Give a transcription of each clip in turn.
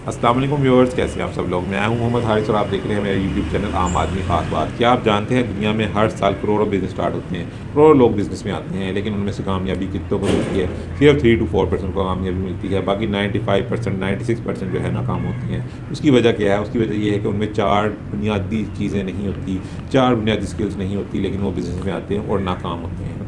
अस्सलाम वालेकुम व्यूअर्स, कैसे हैं आप सब लोग। मैं हूं मोहम्मद हारिस और आप देख रहे हैं मेरा यूट्यूब चैनल आम आदमी खास बात। क्या आप जानते हैं दुनिया में हर साल करोड़ों बिजनेस स्टार्ट होते हैं, करोड़ों लोग बिजनेस में आते हैं, लेकिन उनमें से कामयाबी कितनों को मिलती है? सिर्फ 3 to 4% को कामयाबी मिलती है, बाकी 95% 96% जो है नाकाम होती हैं। उसकी वजह क्या है? उसकी वजह ये है कि उनमें 4 बुनियादी चीज़ें नहीं होती, 4 बुनियादी स्किल्स नहीं होती, लेकिन वो बिज़नेस में आते हैं और नाकाम होते हैं।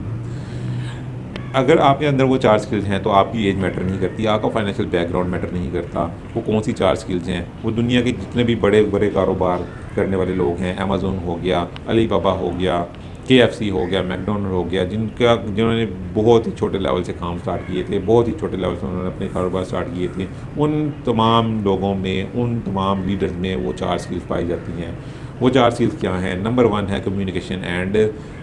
अगर आपके अंदर वो 4 स्किल्स हैं तो आपकी एज मैटर नहीं करती, आपका फाइनेंशियल बैकग्राउंड मैटर नहीं करता। वो कौन सी 4 स्किल्स हैं? वो दुनिया के जितने भी बड़े बड़े कारोबार करने वाले लोग हैं, अमेज़न हो गया, अली बाबा हो गया, KFC हो गया, मैकडोनल्ड हो गया, जिन्होंने बहुत ही छोटे लेवल से काम स्टार्ट किए थे, बहुत ही छोटे लेवल से उन्होंने अपने कारोबार स्टार्ट किए थे, उन तमाम लोगों में, उन तमाम लीडर्स में वो 4 स्किल्स पाई जाती हैं। वो 4 स्किल्स क्या हैं? नंबर 1 है कम्युनिकेशन एंड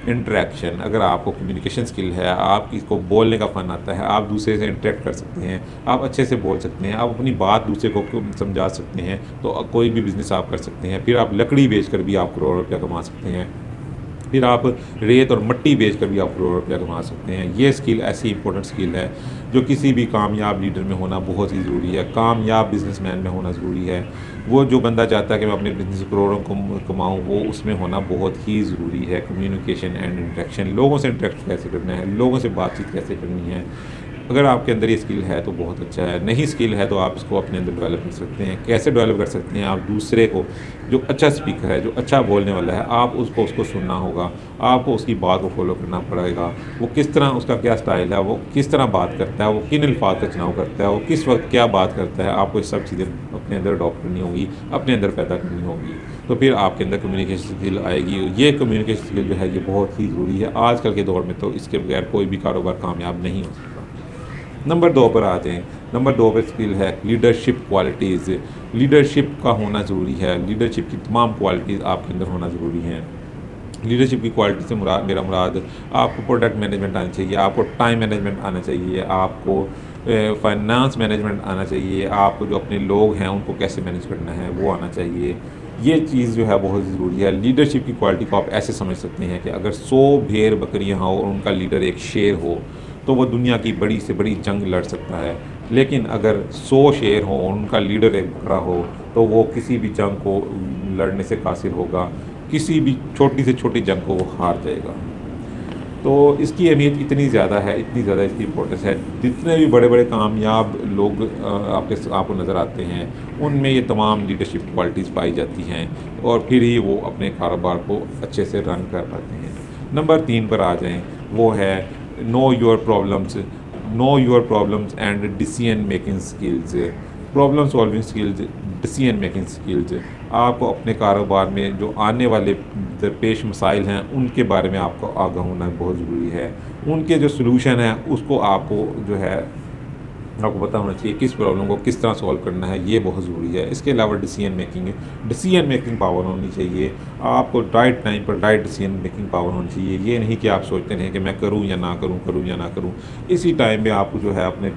इंटरेक्शन। अगर आपको कम्युनिकेशन स्किल है, आप किसको बोलने का फ़न आता है, आप दूसरे से इंटरेक्ट कर सकते हैं, आप अच्छे से बोल सकते हैं, आप अपनी बात दूसरे को समझा सकते हैं, तो कोई भी बिज़नेस आप कर सकते हैं। फिर आप लकड़ी बेचकर भी आप करोड़ों रुपया कमा सकते हैं। फिर आप रेत और मिट्टी बेच कर भी आप करोड़ों रुपया कमा सकते हैं। ये स्किल ऐसी इंपॉर्टेंट स्किल है जो किसी भी कामयाब लीडर में होना बहुत ही ज़रूरी है, कामयाब बिजनेसमैन में होना ज़रूरी है। वो जो बंदा चाहता है कि मैं अपने बिजनेस से करोड़ों कमाऊँ, वो उसमें होना बहुत ही ज़रूरी है। कम्युनिकेशन एंड इंटरेक्शन, लोगों से इंटरेक्ट कैसे करना है, लोगों से बातचीत कैसे करनी है। अगर आपके अंदर ये स्किल है तो बहुत अच्छा है, नहीं स्किल है तो आप इसको अपने अंदर डेवलप कर सकते हैं। कैसे डेवलप कर सकते हैं? आप दूसरे को, जो अच्छा स्पीकर है, जो अच्छा बोलने वाला है, आप उसको सुनना होगा, आपको उसकी बात को फॉलो करना पड़ेगा। वो किस तरह, उसका क्या स्टाइल है, वो किस तरह बात करता है, वो किन अल्फाज का चुनाव करता है, वो किस वक्त क्या बात करता है, आपको ये सब चीज़ें अपने अंदर अडॉप्ट करनी होगी, अपने अंदर पैदा करनी होगी। तो फिर आपके अंदर कम्युनिकेशन स्किल आएगी। ये कम्युनिकेशन स्किल जो है ये बहुत ही ज़रूरी है आजकल के दौर में, तो इसके बगैर कोई भी कारोबार कामयाब नहीं हो सकता। नंबर 2 पर आते हैं। नंबर 2 पर स्किल है लीडरशिप क्वालिटीज़। लीडरशिप का होना ज़रूरी है, लीडरशिप की तमाम क्वालिटीज़ आपके अंदर होना ज़रूरी हैं। लीडरशिप की क्वालिटी से मेरा मुराद, आपको प्रोडक्ट मैनेजमेंट आना चाहिए, आपको टाइम मैनेजमेंट आना चाहिए, आपको फाइनेंस मैनेजमेंट आना चाहिए, आपको जो अपने लोग हैं उनको कैसे मैनेज करना है वो आना चाहिए। ये चीज़ जो है बहुत ज़रूरी है। लीडरशिप की क्वालिटी को आप ऐसे समझ सकते हैं कि अगर 100 भेड़ बकरियाँ हों और उनका लीडर एक शेर हो, तो वो दुनिया की बड़ी से बड़ी जंग लड़ सकता है। लेकिन अगर 100 शेर हों और उनका लीडर एक बकरा हो, तो वो किसी भी जंग को लड़ने से कासिर होगा, किसी भी छोटी से छोटी जंग को वो हार जाएगा। तो इसकी अहमियत इतनी ज़्यादा है, इतनी ज़्यादा इसकी इम्पोर्टेंस है। जितने भी बड़े बड़े कामयाब लोग आपको नज़र आते हैं, उनमें ये तमाम लीडरशिप क्वालिटीज़ पाई जाती हैं और फिर ही वो अपने कारोबार को अच्छे से रन कर पाते हैं। नंबर 3 पर आ जाएँ, वो है know your problems. Know your problems and decision making skills. Problem solving skills, decision making skills. आपको अपने कारोबार में जो आने वाले दरपेश मसाइल हैं उनके बारे में आपको आगाह होना बहुत ज़रूरी है। उनके जो सलूशन है उसको आपको जो है आपको पता होना चाहिए, किस प्रॉब्लम को किस तरह सॉल्व करना है, ये बहुत ज़रूरी है। इसके अलावा डिसीजन मेकिंग पावर होनी चाहिए। आपको राइट टाइम पर राइट डिसीजन मेकिंग पावर होनी चाहिए। ये नहीं कि आप सोचते रहें कि मैं करूँ या ना करूँ, करूँ या ना करूँ। इसी टाइम में आप जो है अपने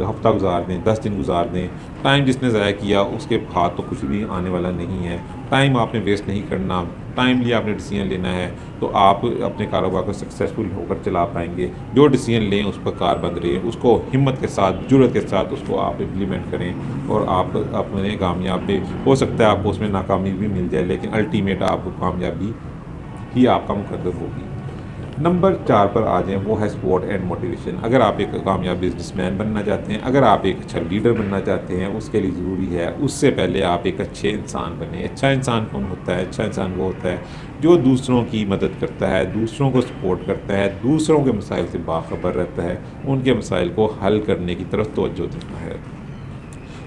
हफ्ता गुजार दें, 10 दिन गुजार दें। टाइम जिसने ज़ाया किया उसके हाथ तो कुछ भी आने वाला नहीं है। टाइम आपने वेस्ट नहीं करना, टाइमली आपने डिसीजन लेना है, तो आप अपने कारोबार को सक्सेसफुल होकर चला पाएंगे। जो डिसीजन लें उस पर कारबंद रहें, उसको हिम्मत के साथ, जुर्रत के साथ उसको आप इम्प्लीमेंट करें और आप अपने कामयाब भी हो सकता है। आपको उसमें नाकामी भी मिल जाए, लेकिन अल्टीमेट आपको कामयाबी ही आपका मुकद्दर होगी। नंबर 4 पर आ जाएँ, वो है सपोर्ट एंड मोटिवेशन। अगर आप एक कामयाब बिजनेसमैन बनना चाहते हैं, अगर आप एक अच्छा लीडर बनना चाहते हैं, उसके लिए ज़रूरी है उससे पहले आप एक अच्छे इंसान बने। अच्छा इंसान कौन होता है? अच्छा इंसान वो होता है जो दूसरों की मदद करता है, दूसरों को सपोर्ट करता है, दूसरों के मसाइल से बाखबर रहता है, उनके मसाइल को हल करने की तरफ तवज्जो देता है।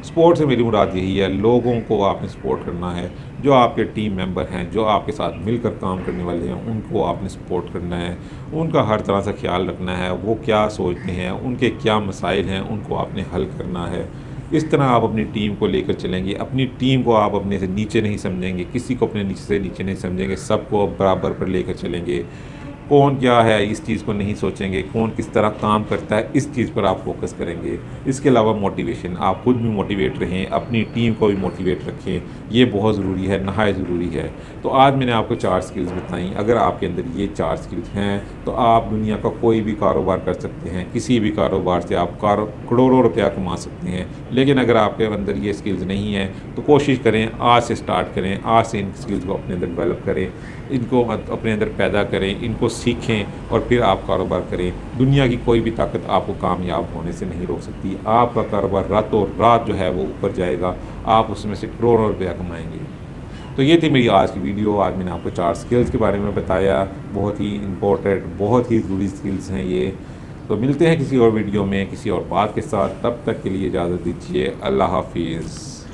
सपोर्ट से मेरी मुराद यही है, लोगों को आपने सपोर्ट करना है। जो आपके टीम मेंबर हैं, जो आपके साथ मिलकर काम करने वाले हैं, उनको आपने सपोर्ट करना है। उनका हर तरह से ख्याल रखना है, वो क्या सोचते हैं, उनके क्या मसाइल हैं, उनको आपने हल करना है। इस तरह आप अपनी टीम को लेकर चलेंगे। अपनी टीम को आप अपने से नीचे नहीं समझेंगे, किसी को अपने नीचे से नीचे नहीं समझेंगे, सबको बराबर पर लेकर चलेंगे। कौन क्या है इस चीज़ को नहीं सोचेंगे, कौन किस तरह काम करता है इस चीज़ पर आप फोकस करेंगे। इसके अलावा मोटिवेशन, आप खुद भी मोटिवेट रहें, अपनी टीम को भी मोटिवेट रखें, ये बहुत ज़रूरी है, नहायत ज़रूरी है। तो आज मैंने आपको 4 स्किल्स बताई, अगर आपके अंदर ये 4 स्किल्स हैं तो आप दुनिया का कोई भी कारोबार कर सकते हैं, किसी भी कारोबार से आप करोड़ों रुपया कमा सकते हैं। लेकिन अगर आपके अंदर ये स्किल्स नहीं हैं तो कोशिश करें, आज से स्टार्ट करें, आज से इन स्किल्स को अपने अंदर डेवलप करें, इनको अपने अंदर पैदा करें, इनको सीखें और फिर आप कारोबार करें। दुनिया की कोई भी ताकत आपको कामयाब होने से नहीं रोक सकती। आपका कारोबार रातों रात जो है वो ऊपर जाएगा, आप उसमें से करोड़ों रुपया कमाएंगे। तो ये थी मेरी आज की वीडियो। आज मैंने आपको 4 स्किल्स के बारे में बताया, बहुत ही इम्पोर्टेंट, बहुत ही ज़रूरी स्किल्स हैं ये। तो मिलते हैं किसी और वीडियो में किसी और बात के साथ, तब तक के लिए इजाज़त दीजिए। अल्लाह हाफिज़।